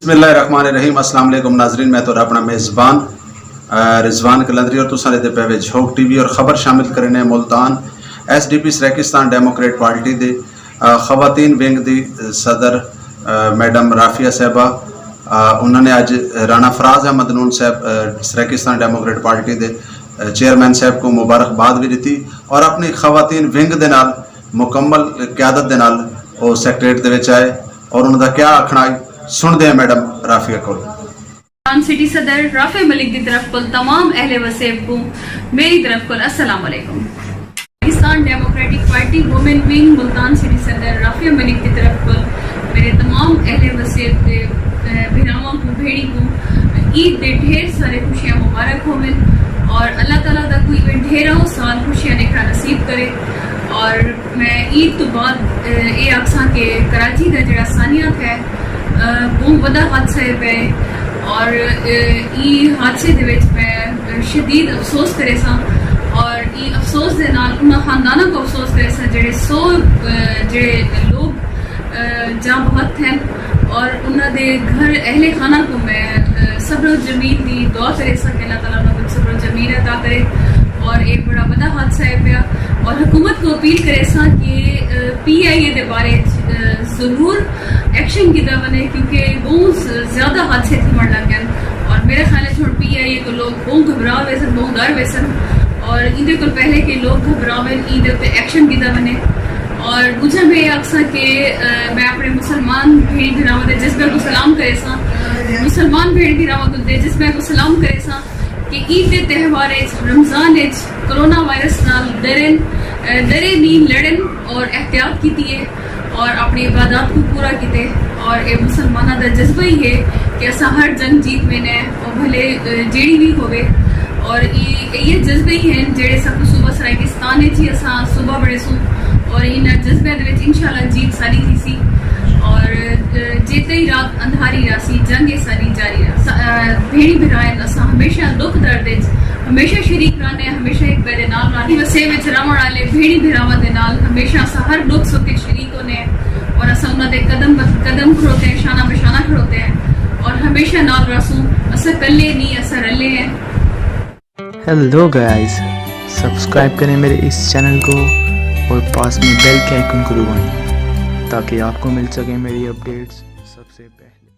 बिस्मिल्लाहिर्रहमानिर्रहीम। अस्सलाम वालेकुम नाजरीन, मैं तो अपना मेज़बान रिजवान कलंदरी और तुसां दे पे झोंक टीवी और खबर शामिल करने मुल्तान SDP सरेकिस्तान डेमोक्रेट पार्टी दे खवातीन विंग दी सदर मैडम राफिया साहबा उन्होंने आज राणा फराज अहमद नून साहब सरेकिस्तान डेमोक्रेट पार्टी दे चेयरमैन साहब को मुबारकबाद भी दी और अपनी खवातीन विंग दे नाल मुकम्मल क्यादत दे नाल वो सैक्रेट दे विच आए और उन्होंने क्या आखना सुनते हैं मैडम राफिया को। सिटी सदर राफे मलिक की तरफ को तमाम अहले वसेब को मेरी तरफ को अस्सलाम वालेकुम। Pakistan democratic party women wing Multan city सदर राफिया मलिक की तरफ को मेरे तमाम अहले वसेब के भिरावां को भेड़ी को ईद दे ढेर सारे खुशियां मुबारक होवे और अल्लाह ताला दा कोई भी ढेरों साल खुशियां देखना नसीब करे। और मैं ईद तो बाद ये आखसा के कराची का जड़ा सानियत है बहुत बड़ा हादसा है और ये हादसे दे विच मैं शदीद अफसोस करे सा और ये अफसोस दे नाल उन्हां खानदाना को अफसोस करे सा जेड़े 100 जेड़े लोग जां बहुत हैं और उन्हां दे घर अहले खाना को मैं सब्र जमीन दी दुआ करे सा कि अल्लाह ताला उन्हां को सब्र जमीन अता करे। और एक बड़ा बड़ा हादसा है पिया और हुकूमत को अपील करे सा कि PIA दे बारे जरूर एक्शन किया बने क्योंकि बहुत ज्यादा हादसे थमण लग गए और मेरे ख्याल है PIA को लोग बहुत घबरा वैसन बहुत डर वैसन और इनके को पहले के लोग घबरावे ईद पे एक्शन किया बने। और मुझे मैं अक्सर के मैं अपने मुसलमान भेड़ भिरावां दे जज्बे को सलाम करे सा मुसलमान भेड़ भिरावां दे जज्बे को सलाम करे सा कि ईद के त्यौहार रमजान कोरोना वायरस नाल डरे नहीं लड़न और एहतियात की और अपनी इबादत को पूरा किते और ये मुसलमाना का जज्बा ही है कि असा हर जंग जीत में ने और भले जेड़ी भी होवे और ये जज्बे ही हैं जेड़े सब सुबह सराकिस्तान ही असा सुबह बड़े सू और इन जज्बे दे विच इंशाल्लाह जीत सारी थी सी और जेते ही रात अंधारी रासी जंग सारी जारी भेड़ी भिरायन असा हमेशा दुख दर्द हमेशा शरीक रहने हमेशा एक मेरे नाल रानी वसे विच रहण वाले भेड़ी भिरावां दे नाल हमेशा असा हर दुख सुख के शरीक होने और असा उन्हां दे कदम कदम खड़ोते हैं शाना बशाना खड़ोते हैं और हमेशा नाल रसूं असा कल्ले नहीं असा रले हैं। हेलो गाइस, सब्सक्राइब करें मेरे इस चैनल को और पास में बेल के आइकन को दबाएं ताकि आपको मिल सके मेरी अपडेट्स सबसे पहले।